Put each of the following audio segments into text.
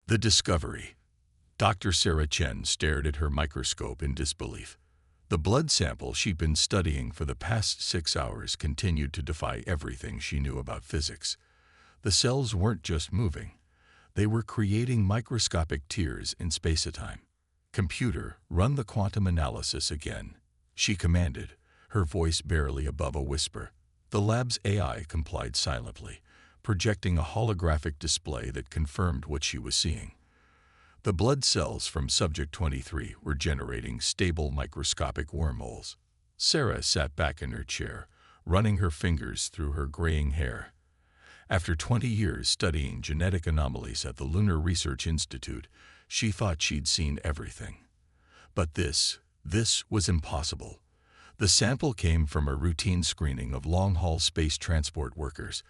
The discovery. Dr. Sarah Chen stared at her microscope in disbelief. The blood sample she'd been studying for the past 6 hours continued to defy everything she knew about physics. The cells weren't just moving. They were creating microscopic tears in space-time. "Computer, run the quantum analysis again," she commanded, her voice barely above a whisper. The lab's AI complied silently, projecting a holographic display that confirmed what she was seeing. The blood cells from Subject 23 were generating stable microscopic wormholes. Sarah sat back in her chair, running her fingers through her graying hair. After 20 years studying genetic anomalies at the Lunar Research Institute, she thought she'd seen everything. But this was impossible. The sample came from a routine screening of long-haul space transport workers,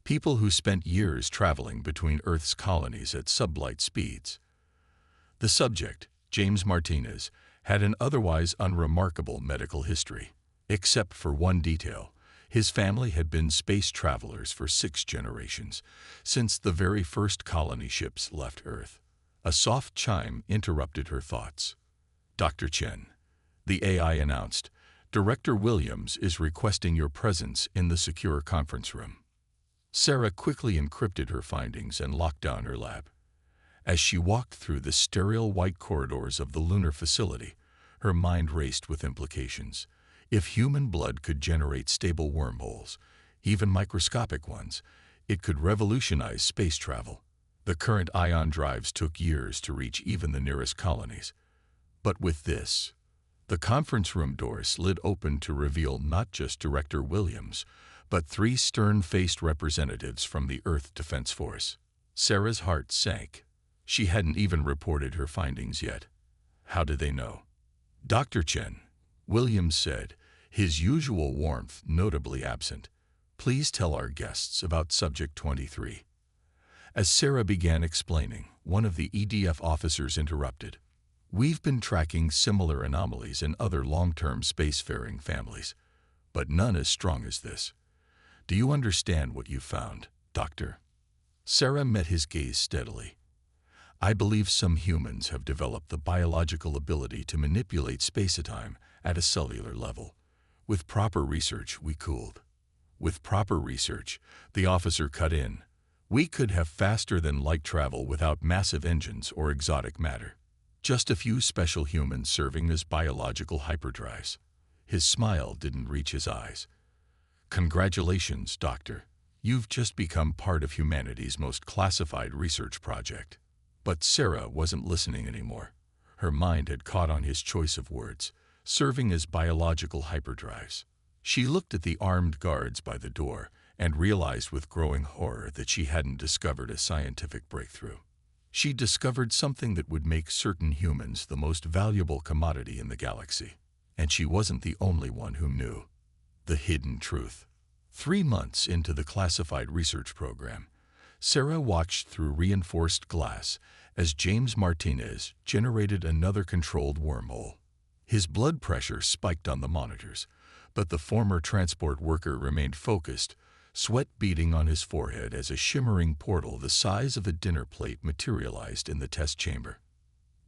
people who spent years traveling between Earth's colonies at sublight speeds. The subject, James Martinez, had an otherwise unremarkable medical history. Except for one detail, his family had been space travelers for 6 generations, since the very first colony ships left Earth. A soft chime interrupted her thoughts. "Dr. Chen," the AI announced, "Director Williams is requesting your presence in the secure conference room." Sarah quickly encrypted her findings and locked down her lab. As she walked through the sterile white corridors of the lunar facility, her mind raced with implications. If human blood could generate stable wormholes, even microscopic ones, it could revolutionize space travel. The current ion drives took years to reach even the nearest colonies. But with this, the conference room door slid open to reveal not just Director Williams, but 3 stern-faced representatives from the Earth Defense Force. Sarah's heart sank. She hadn't even reported her findings yet. How did they know? "Dr. Chen," Williams said, his usual warmth notably absent, "please tell our guests about Subject 23. As Sarah began explaining, one of the EDF officers interrupted. "We've been tracking similar anomalies in other long-term spacefaring families, but none as strong as this. Do you understand what you found, Doctor?" Sarah met his gaze steadily. "I believe some humans have developed the biological ability to manipulate space-time at a cellular level. With proper research, we could." "With proper research," the officer cut in, "we could have faster-than-light travel without massive engines or exotic matter. Just a few special humans serving as biological hyperdrives." His smile didn't reach his eyes. "Congratulations, Doctor. You've just become part of humanity's most classified research project." But Sarah wasn't listening anymore. Her mind had caught on his choice of words, serving as biological hyperdrives. She looked at the armed guards by the door and realized with growing horror that she hadn't discovered a scientific breakthrough. She discovered something that would make certain humans the most valuable commodity in the galaxy. And she wasn't the only one who knew. The hidden truth. 3 months into the classified research program, Sarah watched through reinforced glass as James Martinez generated another controlled wormhole. His blood pressure spiked on the monitors, but the former transport worker remained focused, sweat beading on his forehead as a shimmering portal the size of a dinner plate materialized in the test chamber.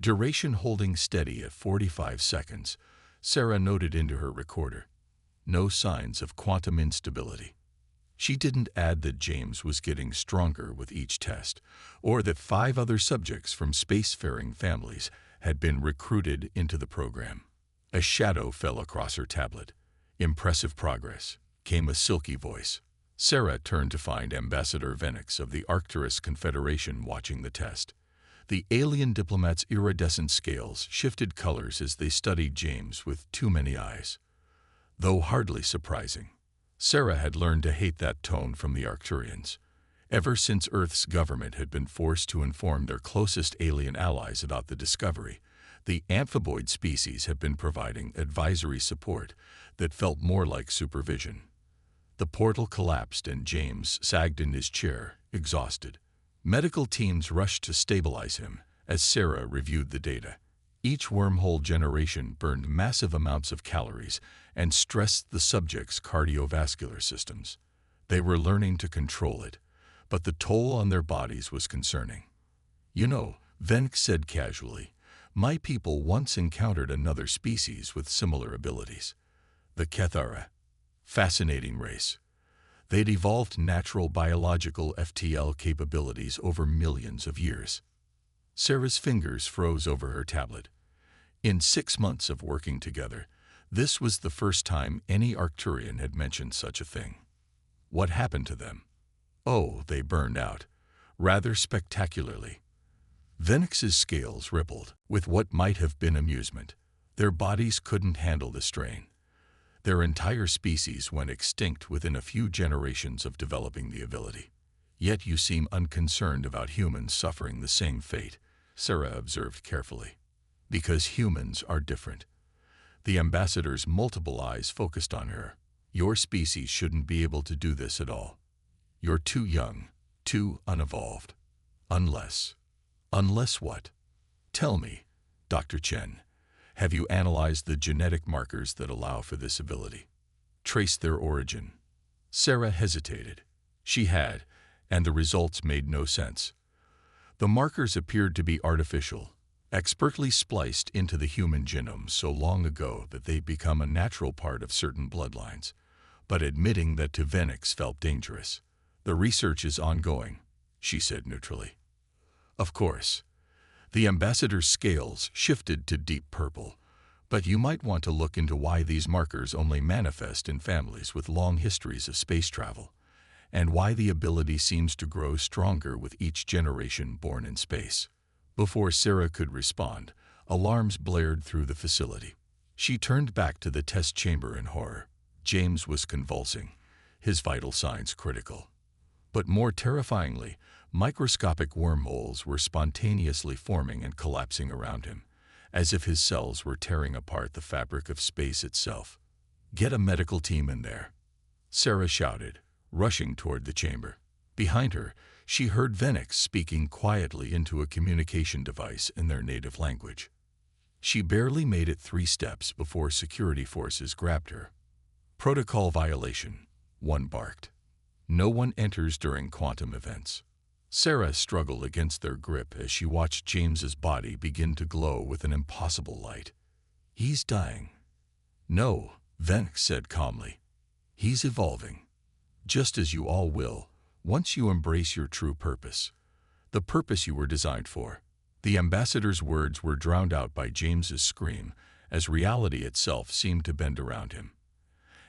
Duration holding steady at 45 seconds, Sarah noted into her recorder. No signs of quantum instability. She didn't add that James was getting stronger with each test, or that 5 other subjects from spacefaring families had been recruited into the program. A shadow fell across her tablet. "Impressive progress," came a silky voice. Sarah turned to find Ambassador Venix of the Arcturus Confederation watching the test. The alien diplomat's iridescent scales shifted colors as they studied James with too many eyes. Though hardly surprising, Sarah had learned to hate that tone from the Arcturians. Ever since Earth's government had been forced to inform their closest alien allies about the discovery, the amphiboid species have been providing advisory support that felt more like supervision. The portal collapsed and James sagged in his chair, exhausted. Medical teams rushed to stabilize him as Sarah reviewed the data. Each wormhole generation burned massive amounts of calories and stressed the subject's cardiovascular systems. They were learning to control it, but the toll on their bodies was concerning. You know, Venk said casually, my people once encountered another species with similar abilities. The Kethara. Fascinating race. They'd evolved natural biological FTL capabilities over millions of years. Sarah's fingers froze over her tablet. In 6 months of working together, this was the first time any Arcturian had mentioned such a thing. What happened to them? Oh, they burned out. Rather spectacularly. Venix's scales rippled with what might have been amusement. Their bodies couldn't handle the strain. Their entire species went extinct within a few generations of developing the ability. Yet you seem unconcerned about humans suffering the same fate, Sarah observed carefully. Because humans are different. The ambassador's multiple eyes focused on her. Your species shouldn't be able to do this at all. You're too young, too unevolved. Unless what? Tell me, Dr. Chen, have you analyzed the genetic markers that allow for this ability? Traced their origin? Sarah hesitated. She had, and the results made no sense. The markers appeared to be artificial, expertly spliced into the human genome so long ago that they'd become a natural part of certain bloodlines, but admitting that to Venix felt dangerous. The research is ongoing, she said neutrally. Of course. The ambassador's scales shifted to deep purple, but you might want to look into why these markers only manifest in families with long histories of space travel, and why the ability seems to grow stronger with each generation born in space. Before Sarah could respond, alarms blared through the facility. She turned back to the test chamber in horror. James was convulsing, his vital signs critical. But more terrifyingly, microscopic wormholes were spontaneously forming and collapsing around him, as if his cells were tearing apart the fabric of space itself. Get a medical team in there, Sarah shouted, rushing toward the chamber. Behind her, she heard Venix speaking quietly into a communication device in their native language. She barely made it 3 steps before security forces grabbed her. Protocol violation, one barked. No one enters during quantum events. Sarah struggled against their grip as she watched James's body begin to glow with an impossible light. He's dying. No, Venix said calmly. He's evolving. Just as you all will, once you embrace your true purpose. The purpose you were designed for. The ambassador's words were drowned out by James's scream as reality itself seemed to bend around him.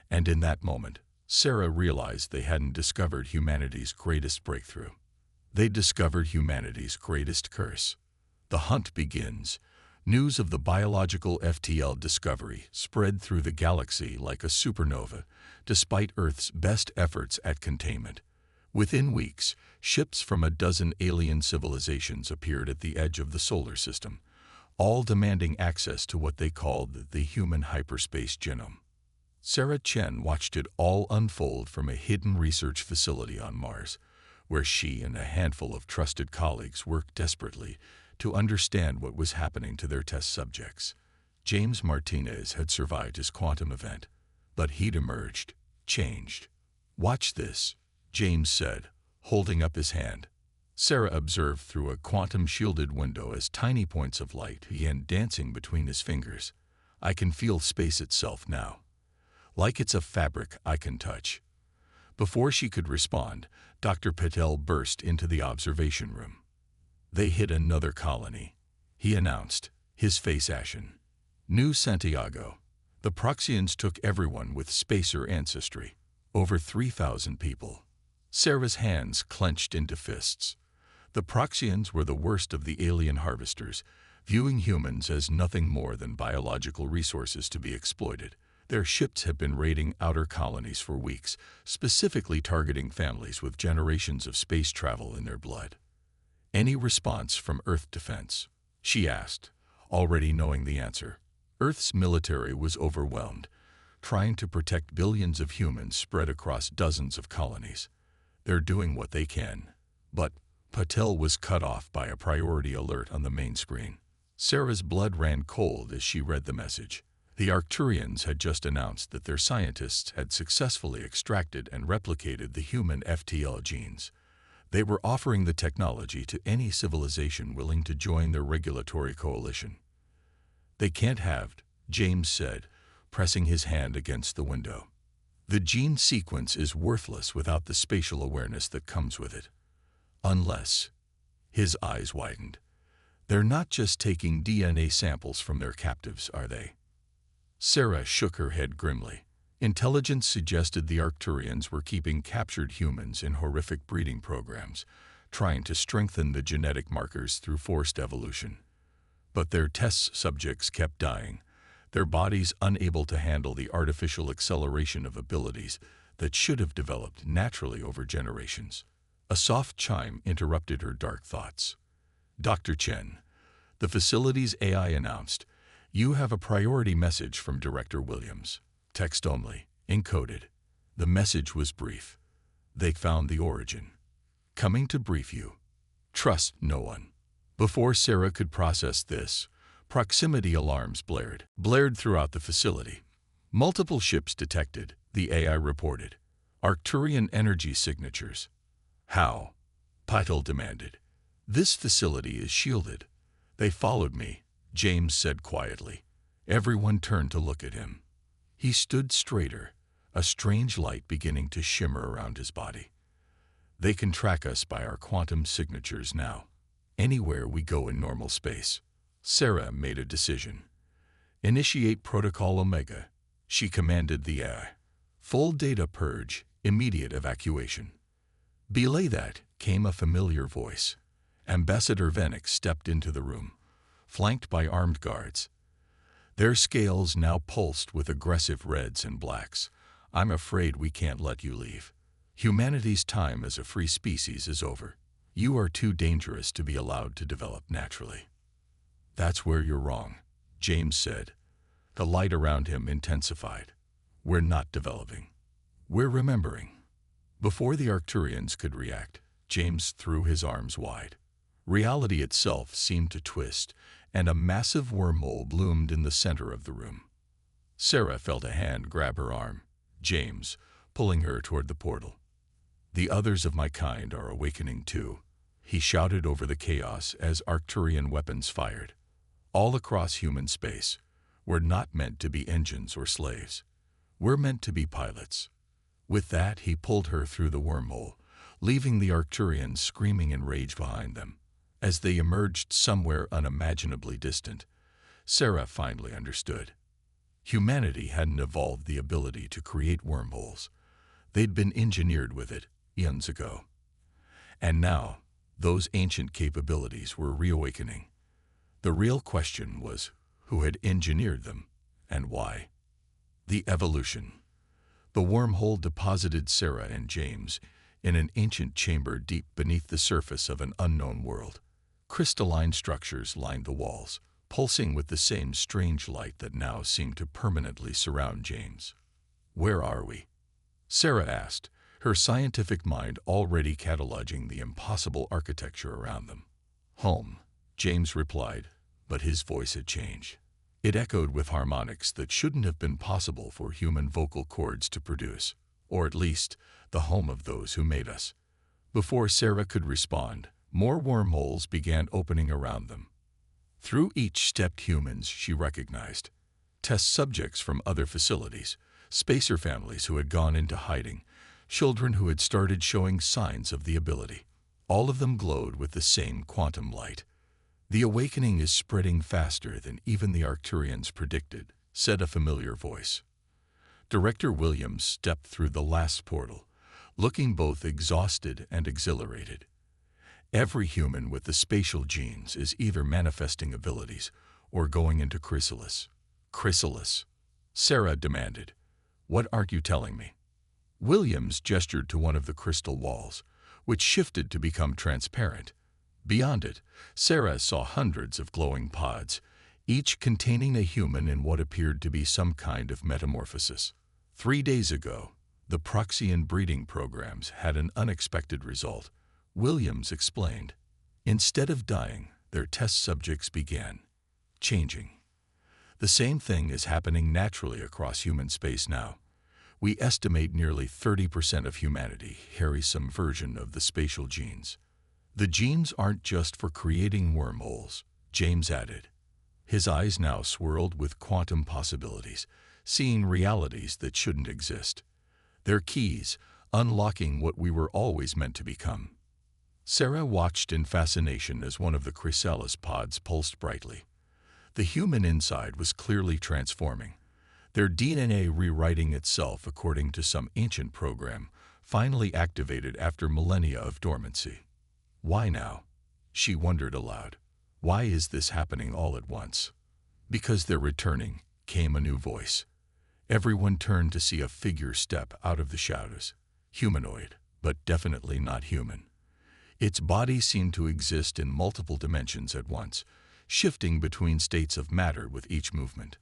And in that moment, Sarah realized they hadn't discovered humanity's greatest breakthrough. They discovered humanity's greatest curse. The hunt begins. News of the biological FTL discovery spread through the galaxy like a supernova, despite Earth's best efforts at containment. Within weeks, ships from a dozen alien civilizations appeared at the edge of the solar system, all demanding access to what they called the human hyperspace genome. Sarah Chen watched it all unfold from a hidden research facility on Mars, where she and a handful of trusted colleagues worked desperately to understand what was happening to their test subjects. James Martinez had survived his quantum event, but he'd emerged, changed. Watch this, James said, holding up his hand. Sarah observed through a quantum-shielded window as tiny points of light began dancing between his fingers. I can feel space itself now. Like it's a fabric I can touch. Before she could respond, Dr. Patel burst into the observation room. They hit another colony, he announced, his face ashen. New Santiago. The Proxians took everyone with spacer ancestry. Over 3,000 people. Sarah's hands clenched into fists. The Proxians were the worst of the alien harvesters, viewing humans as nothing more than biological resources to be exploited. Their ships have been raiding outer colonies for weeks, specifically targeting families with generations of space travel in their blood. Any response from Earth defense? She asked, already knowing the answer. Earth's military was overwhelmed, trying to protect billions of humans spread across dozens of colonies. They're doing what they can. But Patel was cut off by a priority alert on the main screen. Sarah's blood ran cold as she read the message. The Arcturians had just announced that their scientists had successfully extracted and replicated the human FTL genes. They were offering the technology to any civilization willing to join their regulatory coalition. "They can't have," James said, pressing his hand against the window. "The gene sequence is worthless without the spatial awareness that comes with it. Unless—" his eyes widened. "They're not just taking DNA samples from their captives, are they?" Sarah shook her head grimly. Intelligence suggested the Arcturians were keeping captured humans in horrific breeding programs, trying to strengthen the genetic markers through forced evolution. But their test subjects kept dying, their bodies unable to handle the artificial acceleration of abilities that should have developed naturally over generations. A soft chime interrupted her dark thoughts. "Dr. Chen," the facility's AI announced, "you have a priority message from Director Williams. Text only, encoded." The message was brief. "They found the origin. Coming to brief you. Trust no one." Before Sarah could process this, proximity alarms blared throughout the facility. "Multiple ships detected," the AI reported. "Arcturian energy signatures." "How?" Pytel demanded. "This facility is shielded." "They followed me," James said quietly. Everyone turned to look at him. He stood straighter, a strange light beginning to shimmer around his body. "They can track us by our quantum signatures now. Anywhere we go in normal space." Sarah made a decision. "Initiate Protocol Omega," she commanded the AI. "Full data purge, immediate evacuation." Belay that came a familiar voice. Ambassador Venix stepped into the room, flanked by armed guards. Their scales now pulsed with aggressive reds and blacks. "I'm afraid we can't let you leave. Humanity's time as a free species is over. You are too dangerous to be allowed to develop naturally." "That's where you're wrong," James said. The light around him intensified. "We're not developing. We're remembering." Before the Arcturians could react, James threw his arms wide. Reality itself seemed to twist, and a massive wormhole bloomed in the center of the room. Sarah felt a hand grab her arm. "James," pulling her toward the portal. "The others of my kind are awakening too," he shouted over the chaos as Arcturian weapons fired. "All across human space, we're not meant to be engines or slaves. We're meant to be pilots." With that, he pulled her through the wormhole, leaving the Arcturians screaming in rage behind them. As they emerged somewhere unimaginably distant, Sarah finally understood. Humanity hadn't evolved the ability to create wormholes. They'd been engineered with it eons ago. And now, those ancient capabilities were reawakening. The real question was, who had engineered them, and why? The evolution. The wormhole deposited Sarah and James in an ancient chamber deep beneath the surface of an unknown world. Crystalline structures lined the walls, pulsing with the same strange light that now seemed to permanently surround James. "Where are we?" Sarah asked, her scientific mind already cataloging the impossible architecture around them. "Home," James replied, but his voice had changed. It echoed with harmonics that shouldn't have been possible for human vocal cords to produce, or at least the home of those who made us. Before Sarah could respond, more wormholes began opening around them. Through each stepped humans she recognized. Test subjects from other facilities, spacer families who had gone into hiding, children who had started showing signs of the ability. All of them glowed with the same quantum light. "The awakening is spreading faster than even the Arcturians predicted," said a familiar voice. Director Williams stepped through the last portal, looking both exhausted and exhilarated. "Every human with the spatial genes is either manifesting abilities or going into chrysalis." "Chrysalis?" Sarah demanded. "What aren't you telling me?" Williams gestured to one of the crystal walls, which shifted to become transparent. Beyond it, Sarah saw hundreds of glowing pods, each containing a human in what appeared to be some kind of metamorphosis. 3 days ago, the Proxian breeding programs had an unexpected result, Williams explained. Instead of dying, their test subjects began changing. The same thing is happening naturally across human space now. We estimate nearly 30% of humanity carries some version of the spatial genes. The genes aren't just for creating wormholes, James added. His eyes now swirled with quantum possibilities, seeing realities that shouldn't exist. They're keys, unlocking what we were always meant to become. Sarah watched in fascination as one of the chrysalis pods pulsed brightly. The human inside was clearly transforming, their DNA rewriting itself according to some ancient program, finally activated after millennia of dormancy. Why now? She wondered aloud. Why is this happening all at once? Because they're returning, came a new voice. Everyone turned to see a figure step out of the shadows. Humanoid, but definitely not human. Its body seemed to exist in multiple dimensions at once, shifting between states of matter with each movement.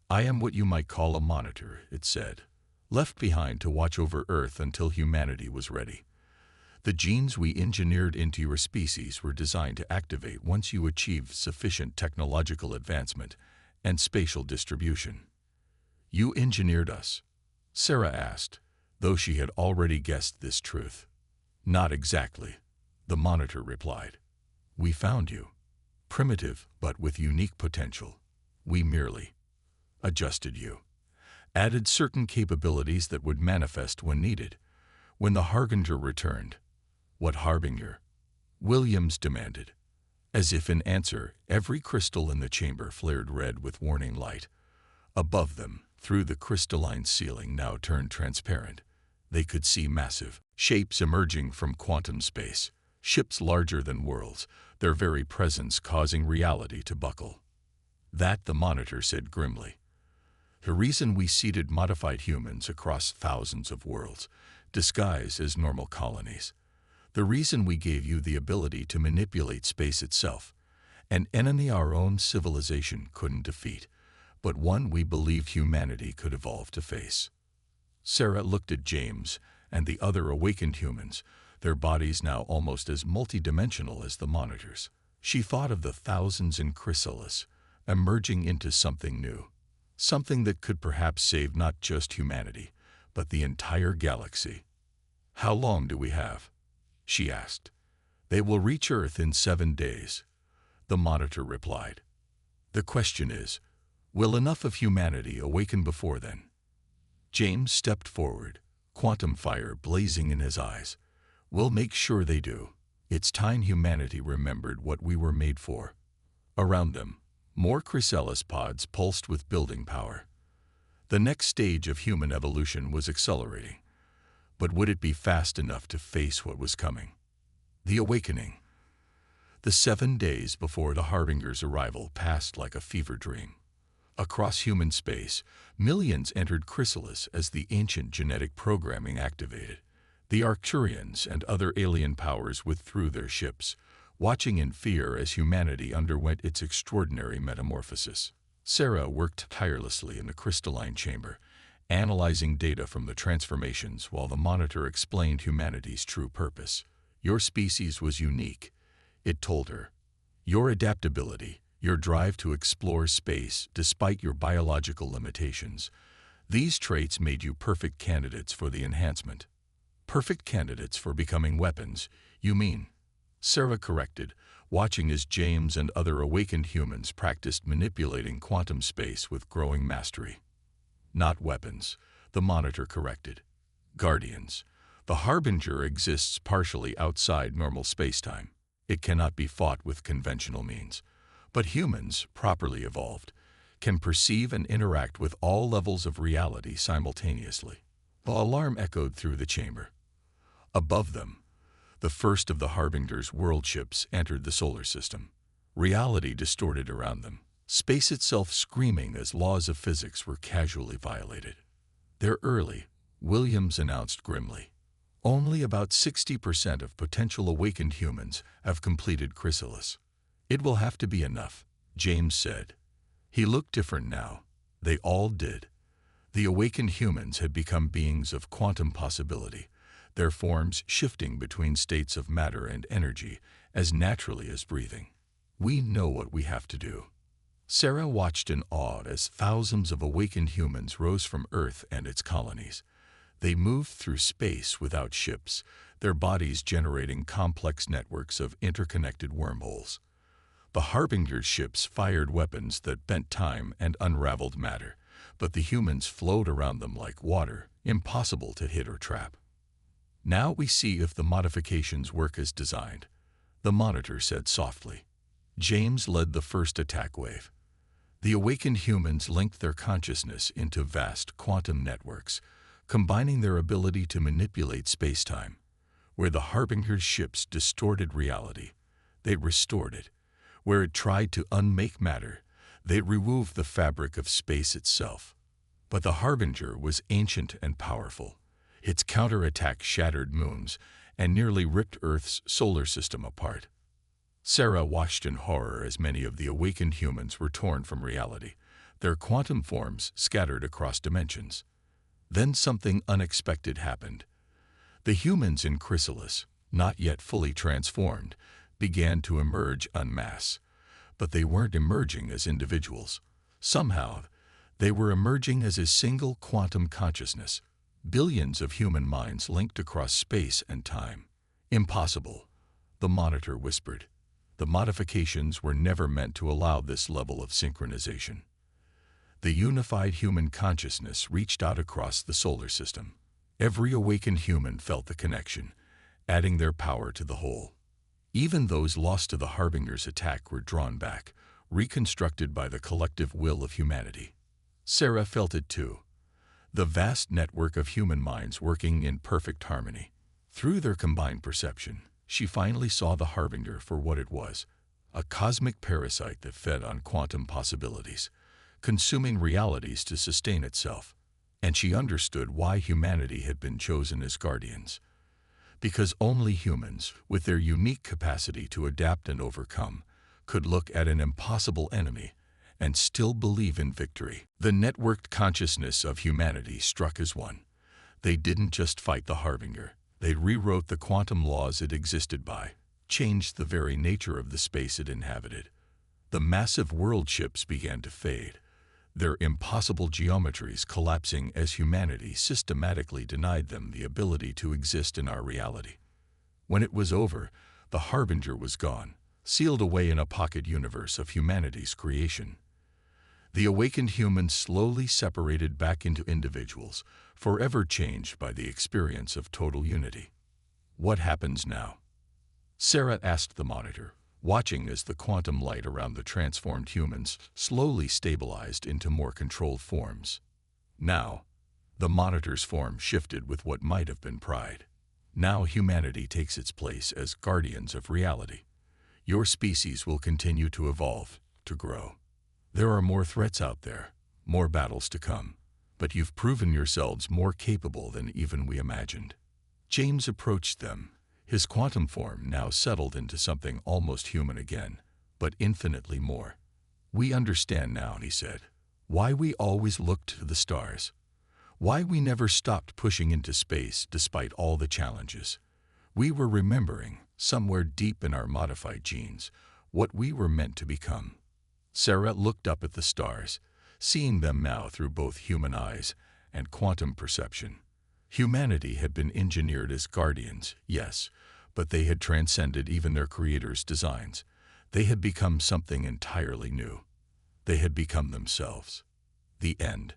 I am what you might call a monitor, it said, left behind to watch over Earth until humanity was ready. The genes we engineered into your species were designed to activate once you achieved sufficient technological advancement and spatial distribution. You engineered us? Sarah asked, though she had already guessed this truth. Not exactly, the monitor replied. We found you. Primitive, but with unique potential. We merely adjusted you. Added certain capabilities that would manifest when needed. When the Harbinger returned. What Harbinger? Williams demanded. As if in answer, every crystal in the chamber flared red with warning light. Above them, through the crystalline ceiling now turned transparent, they could see massive shapes emerging from quantum space, ships larger than worlds, their very presence causing reality to buckle. That, the monitor said grimly. The reason we seeded modified humans across thousands of worlds, disguised as normal colonies. The reason we gave you the ability to manipulate space itself, an enemy our own civilization couldn't defeat, but one we believed humanity could evolve to face. Sarah looked at James and the other awakened humans, their bodies now almost as multidimensional as the monitors. She thought of the thousands in chrysalis, emerging into something new, something that could perhaps save not just humanity, but the entire galaxy. How long do we have? She asked. They will reach Earth in 7 days, the monitor replied. The question is, will enough of humanity awaken before then? James stepped forward, quantum fire blazing in his eyes. We'll make sure they do. It's time humanity remembered what we were made for. Around them, more chrysalis pods pulsed with building power. The next stage of human evolution was accelerating. But would it be fast enough to face what was coming? The awakening. The 7 days before the Harbinger's arrival passed like a fever dream. Across human space, millions entered chrysalis as the ancient genetic programming activated. The Arcturians and other alien powers withdrew their ships, watching in fear as humanity underwent its extraordinary metamorphosis. Sarah worked tirelessly in the crystalline chamber, analyzing data from the transformations while the monitor explained humanity's true purpose. Your species was unique, it told her. Your adaptability, your drive to explore space despite your biological limitations, these traits made you perfect candidates for the enhancement. Perfect candidates for becoming weapons, you mean? Sarah corrected, watching as James and other awakened humans practiced manipulating quantum space with growing mastery. Not weapons, the monitor corrected. Guardians. The Harbinger exists partially outside normal spacetime. It cannot be fought with conventional means. But humans, properly evolved, can perceive and interact with all levels of reality simultaneously. The alarm echoed through the chamber. Above them, the first of the Harbinger's world ships entered the solar system. Reality distorted around them, space itself screaming as laws of physics were casually violated. They're early, Williams announced grimly. Only about 60% of potential awakened humans have completed chrysalis. It will have to be enough, James said. He looked different now. They all did. The awakened humans had become beings of quantum possibility, their forms shifting between states of matter and energy as naturally as breathing. We know what we have to do. Sarah watched in awe as thousands of awakened humans rose from Earth and its colonies, They moved through space without ships, their bodies generating complex networks of interconnected wormholes. The Harbinger's ships fired weapons that bent time and unraveled matter, but the humans flowed around them like water, impossible to hit or trap. "Now we see if the modifications work as designed," the monitor said softly. James led the first attack wave. The awakened humans linked their consciousness into vast quantum networks, combining their ability to manipulate space-time. Where the Harbinger's ships distorted reality, they restored it. Where it tried to unmake matter, they removed the fabric of space itself. But the Harbinger was ancient and powerful. Its counterattack shattered moons and nearly ripped Earth's solar system apart. Sarah watched in horror as many of the awakened humans were torn from reality, their quantum forms scattered across dimensions. Then something unexpected happened. The humans in Chrysalis, not yet fully transformed, began to emerge en masse. But they weren't emerging as individuals. Somehow, they were emerging as a single quantum consciousness, billions of human minds linked across space and time. "Impossible," the monitor whispered. The modifications were never meant to allow this level of synchronization. The unified human consciousness reached out across the solar system. Every awakened human felt the connection, adding their power to the whole. Even those lost to the Harbinger's attack were drawn back, reconstructed by the collective will of humanity. Sarah felt it too. The vast network of human minds working in perfect harmony. Through their combined perception, she finally saw the Harbinger for what it was, a cosmic parasite that fed on quantum possibilities, consuming realities to sustain itself. And she understood why humanity had been chosen as guardians. Because only humans, with their unique capacity to adapt and overcome, could look at an impossible enemy and still believe in victory. The networked consciousness of humanity struck as one. They didn't just fight the Harbinger. They rewrote the quantum laws it existed by, changed the very nature of the space it inhabited. The massive world ships began to fade, their impossible geometries collapsing as humanity systematically denied them the ability to exist in our reality. When it was over, the Harbinger was gone, sealed away in a pocket universe of humanity's creation. The awakened humans slowly separated back into individuals, forever changed by the experience of total unity. "What happens now?" Sarah asked the monitor, watching as the quantum light around the transformed humans slowly stabilized into more controlled forms. Now, the monitor's form shifted with what might have been pride. "Now humanity takes its place as guardians of reality. Your species will continue to evolve, to grow. There are more threats out there, more battles to come, but you've proven yourselves more capable than even we imagined." James approached them, his quantum form now settled into something almost human again, but infinitely more. "We understand now," he said, "why we always looked to the stars, why we never stopped pushing into space despite all the challenges. We were remembering, somewhere deep in our modified genes, what we were meant to become." Sarah looked up at the stars, seeing them now through both human eyes and quantum perception. Humanity had been engineered as guardians, yes, but they had transcended even their creator's designs. They had become something entirely new. They had become themselves. The end.